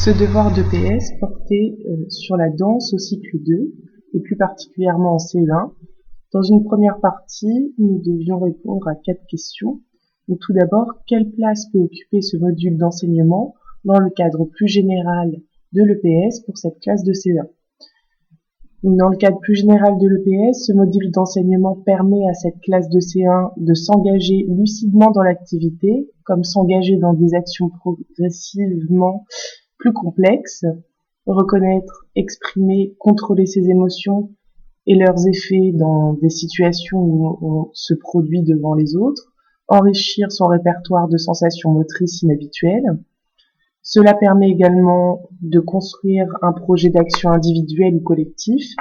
Ce devoir de PS portait sur la danse au cycle 2, et plus particulièrement en CE1. Dans une première partie, nous devions répondre à 4 questions. Donc, tout d'abord, quelle place peut occuper ce module d'enseignement dans le cadre plus général de l'EPS pour cette classe de CE1? Dans le cadre plus général de l'EPS, ce module d'enseignement permet à cette classe de C1 de s'engager lucidement dans l'activité, comme s'engager dans des actions progressivement plus complexes, reconnaître, exprimer, contrôler ses émotions et leurs effets dans des situations où on se produit devant les autres, enrichir son répertoire de sensations motrices inhabituelles. Cela permet également de construire un projet d'action individuel ou collectif,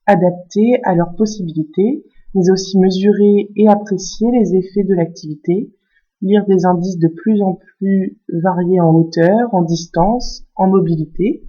adapté à leurs possibilités, mais aussi mesurer et apprécier les effets de l'activité, lire des indices de plus en plus variés en hauteur, en distance, en mobilité.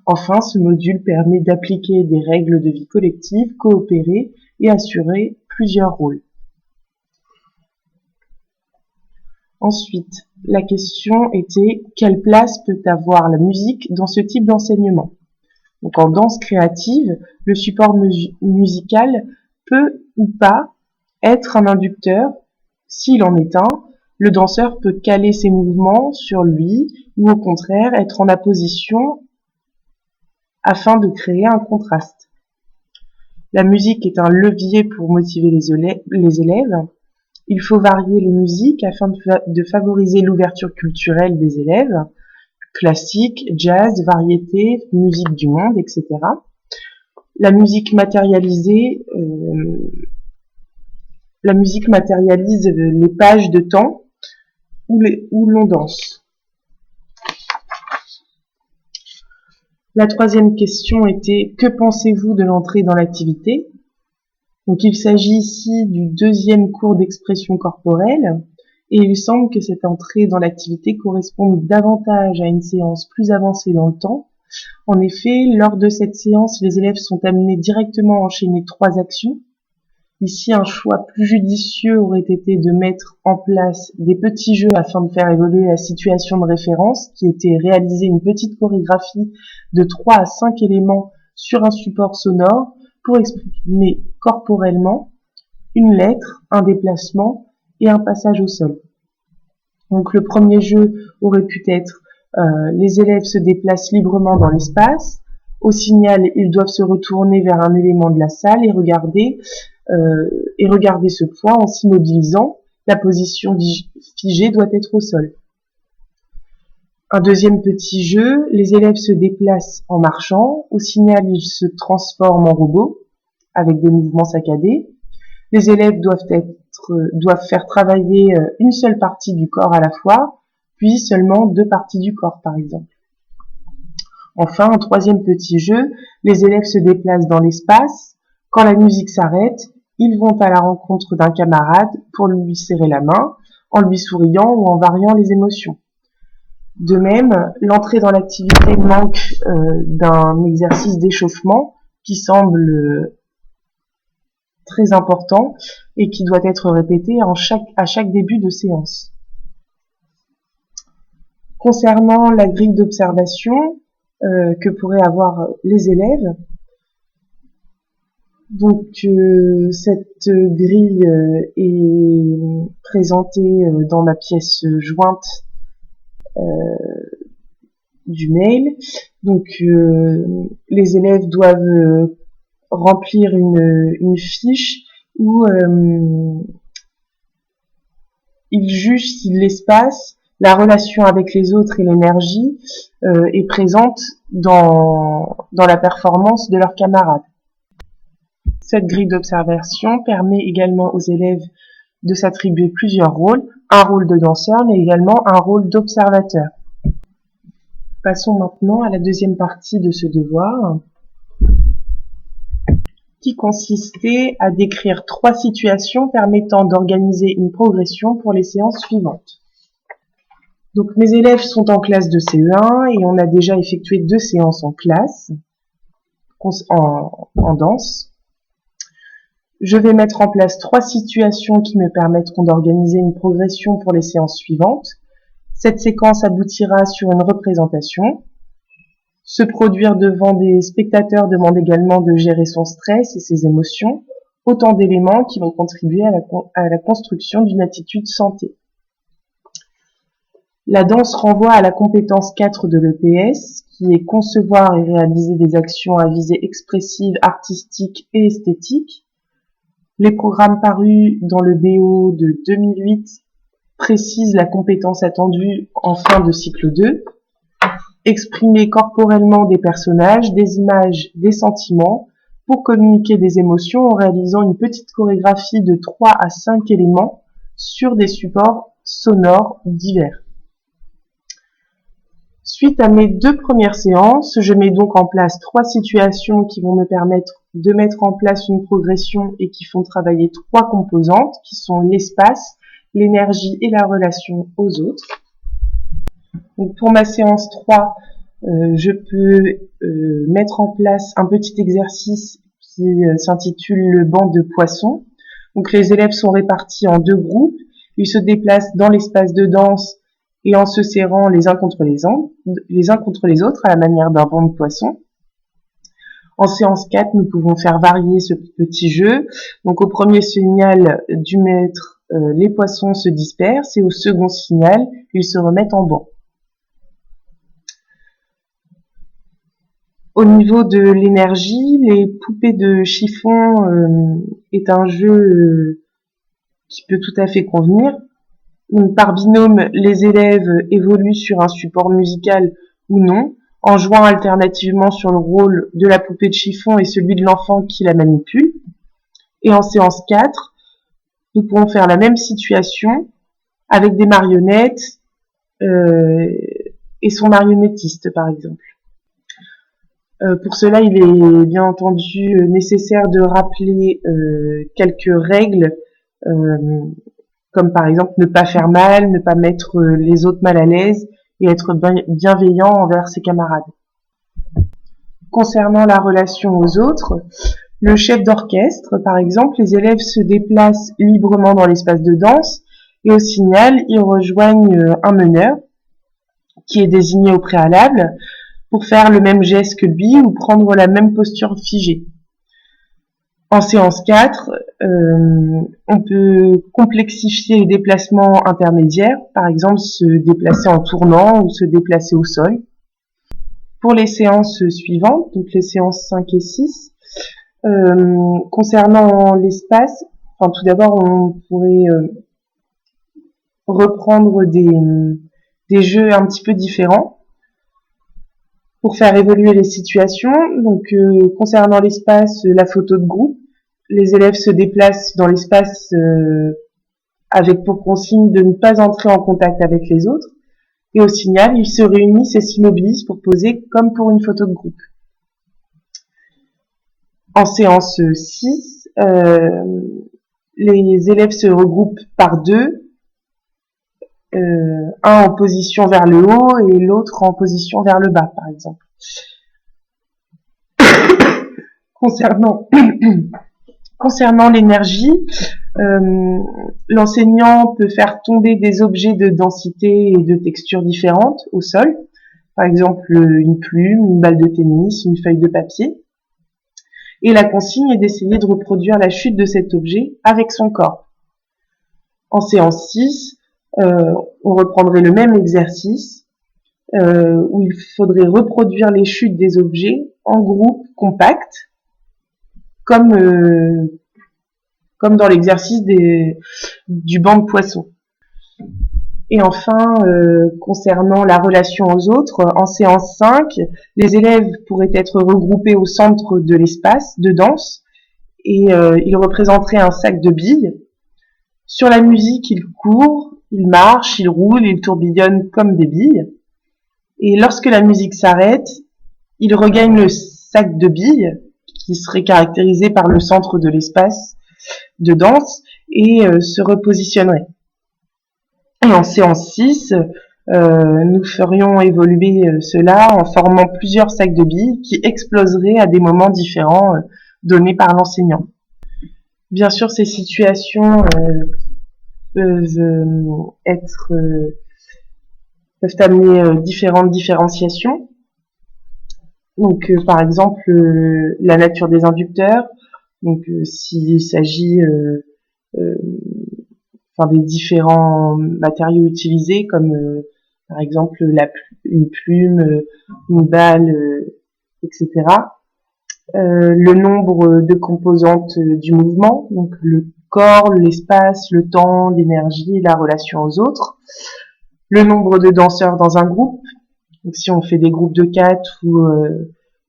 Enfin, ce module permet d'appliquer des règles de vie collective, coopérer et assurer plusieurs rôles. Ensuite, la question était quelle place peut avoir la musique dans ce type d'enseignement? Donc en danse créative, le support musical peut ou pas être un inducteur. S'il en est un, le danseur peut caler ses mouvements sur lui ou au contraire être en apposition afin de créer un contraste. La musique est un levier pour motiver les élèves. Il faut varier les musiques afin de favoriser l'ouverture culturelle des élèves, classique, jazz, variété, musique du monde, etc. La musique matérialise les pages de temps où l'on danse. La troisième question était que pensez-vous de l'entrée dans l'activité? Donc il s'agit ici du deuxième cours d'expression corporelle et il semble que cette entrée dans l'activité corresponde davantage à une séance plus avancée dans le temps. En effet, lors de cette séance, les élèves sont amenés directement à enchaîner 3 actions. Ici, un choix plus judicieux aurait été de mettre en place des petits jeux afin de faire évoluer la situation de référence, qui était réaliser une petite chorégraphie de 3 à 5 éléments sur un support sonore pour exprimer corporellement une lettre, un déplacement et un passage au sol. Donc le premier jeu aurait pu être les élèves se déplacent librement dans l'espace. Au signal, ils doivent se retourner vers un élément de la salle et regarder ce point en s'immobilisant. La position figée doit être au sol. Un deuxième petit jeu, les élèves se déplacent en marchant. Au signal, ils se transforment en robots avec des mouvements saccadés. Les élèves doivent faire travailler une seule partie du corps à la fois, puis seulement 2 parties du corps, par exemple. Enfin, un troisième petit jeu, les élèves se déplacent dans l'espace. Quand la musique s'arrête, ils vont à la rencontre d'un camarade pour lui serrer la main, en lui souriant ou en variant les émotions. De même, l'entrée dans l'activité manque d'un exercice d'échauffement qui semble très important et qui doit être répété à chaque début de séance. Concernant la grille d'observation que pourraient avoir les élèves, donc cette grille est présentée dans ma pièce jointe du mail. Donc les élèves doivent remplir une fiche où ils jugent si l'espace, la relation avec les autres et l'énergie est présente dans la performance de leurs camarades. Cette grille d'observation permet également aux élèves de s'attribuer plusieurs rôles, un rôle de danseur mais également un rôle d'observateur. Passons maintenant à la deuxième partie de ce devoir, qui consistait à décrire 3 situations permettant d'organiser une progression pour les séances suivantes. Donc mes élèves sont en classe de CE1 et on a déjà effectué 2 séances en classe, en danse. Je vais mettre en place 3 situations qui me permettront d'organiser une progression pour les séances suivantes. Cette séquence aboutira sur une représentation. Se produire devant des spectateurs demande également de gérer son stress et ses émotions, autant d'éléments qui vont contribuer à la construction d'une attitude santé. La danse renvoie à la compétence 4 de l'EPS, qui est concevoir et réaliser des actions à visée expressive, artistique et esthétique. Les programmes parus dans le BO de 2008 précisent la compétence attendue en fin de cycle 2. Exprimer corporellement des personnages, des images, des sentiments, pour communiquer des émotions en réalisant une petite chorégraphie de 3 à 5 éléments sur des supports sonores divers. Suite à mes 2 premières séances, je mets donc en place 3 situations qui vont me permettre de mettre en place une progression et qui font travailler 3 composantes qui sont l'espace, l'énergie et la relation aux autres. Donc pour ma séance 3, je peux mettre en place un petit exercice qui s'intitule le banc de poissons. Donc les élèves sont répartis en 2 groupes, ils se déplacent dans l'espace de danse et en se serrant les uns contre les autres à la manière d'un banc de poissons. En séance 4, nous pouvons faire varier ce petit jeu. Donc au premier signal du maître, les poissons se dispersent et au second signal, ils se remettent en banc. Au niveau de l'énergie, les poupées de chiffon est un jeu qui peut tout à fait convenir. Donc, par binôme, les élèves évoluent sur un support musical ou non, en jouant alternativement sur le rôle de la poupée de chiffon et celui de l'enfant qui la manipule. Et en séance 4, nous pourrons faire la même situation avec des marionnettes et son marionnettiste, par exemple. Pour cela, il est bien entendu nécessaire de rappeler quelques règles, comme par exemple ne pas faire mal, ne pas mettre les autres mal à l'aise et être bienveillant envers ses camarades. Concernant la relation aux autres, le chef d'orchestre, par exemple, les élèves se déplacent librement dans l'espace de danse et au signal, ils rejoignent un meneur qui est désigné au préalable pour faire le même geste que lui ou prendre la même posture figée. En séance 4, on peut complexifier les déplacements intermédiaires, par exemple se déplacer en tournant ou se déplacer au sol. Pour les séances suivantes, donc les séances 5 et 6, concernant l'espace, tout d'abord on pourrait reprendre des jeux un petit peu différents pour faire évoluer les situations. Donc concernant l'espace, la photo de groupe, les élèves se déplacent dans l'espace avec pour consigne de ne pas entrer en contact avec les autres. Et au signal, ils se réunissent et s'immobilisent pour poser comme pour une photo de groupe. En séance 6, les élèves se regroupent par 2, un en position vers le haut et l'autre en position vers le bas, par exemple. Concernant l'énergie, l'enseignant peut faire tomber des objets de densité et de texture différentes au sol, par exemple une plume, une balle de tennis, une feuille de papier. Et la consigne est d'essayer de reproduire la chute de cet objet avec son corps. En séance 6, on reprendrait le même exercice où il faudrait reproduire les chutes des objets en groupe compact, comme dans l'exercice du banc de poissons. Et enfin, concernant la relation aux autres, en séance 5, les élèves pourraient être regroupés au centre de l'espace de danse et ils représenteraient un sac de billes. Sur la musique, ils courent, ils marchent, ils roulent, ils tourbillonnent comme des billes. Et lorsque la musique s'arrête, ils regagnent le sac de billes qui serait caractérisé par le centre de l'espace de danse et se repositionnerait. Et en séance 6, nous ferions évoluer cela en formant plusieurs sacs de billes qui exploseraient à des moments différents donnés par l'enseignant. Bien sûr, ces situations peuvent être peuvent amener différentes différenciations. Donc, par exemple, la nature des inducteurs. Donc, s'il s'agit des différents matériaux utilisés, comme par exemple une plume, une balle, etc. Le nombre de composantes du mouvement, donc le corps, l'espace, le temps, l'énergie, la relation aux autres. Le nombre de danseurs dans un groupe, donc si on fait des groupes de 4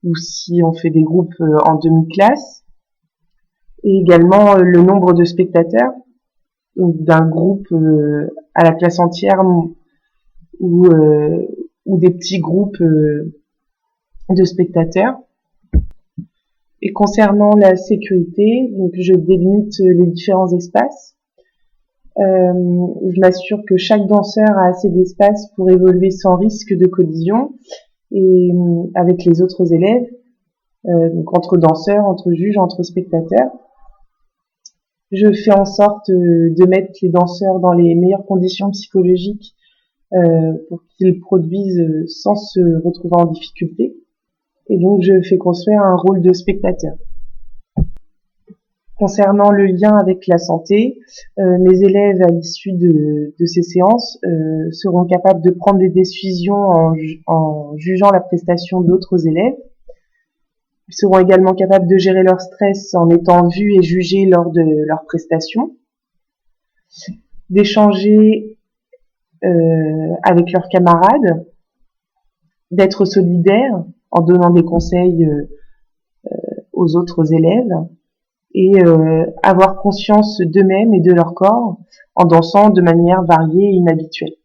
ou si on fait des groupes en demi-classe. Et également le nombre de spectateurs, donc d'un groupe à la classe entière ou des petits groupes de spectateurs. Et concernant la sécurité, donc je délimite les différents espaces. Je m'assure que chaque danseur a assez d'espace pour évoluer sans risque de collision et avec les autres élèves, donc entre danseurs, entre juges, entre spectateurs. Je fais en sorte de mettre les danseurs dans les meilleures conditions psychologiques pour qu'ils produisent sans se retrouver en difficulté. Et donc, je fais construire un rôle de spectateur. Concernant le lien avec la santé, mes élèves, à l'issue de ces séances, seront capables de prendre des décisions en jugeant la prestation d'autres élèves. Ils seront également capables de gérer leur stress en étant vus et jugés lors de leur prestation, d'échanger avec leurs camarades, d'être solidaires en donnant des conseils aux autres élèves et avoir conscience d'eux-mêmes et de leur corps en dansant de manière variée et inhabituelle.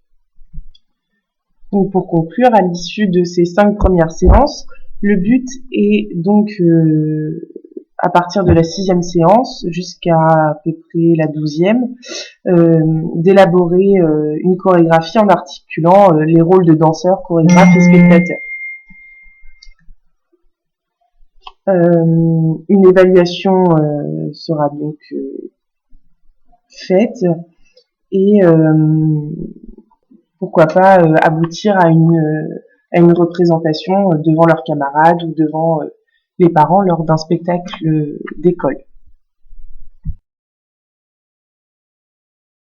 Donc pour conclure, à l'issue de ces 5 premières séances, le but est donc, à partir de la 6e séance jusqu'à peu près la 12e, d'élaborer une chorégraphie en articulant les rôles de danseurs, chorégraphes et spectateurs. Une évaluation sera donc faite et pourquoi pas aboutir à une représentation devant leurs camarades ou devant les parents lors d'un spectacle d'école.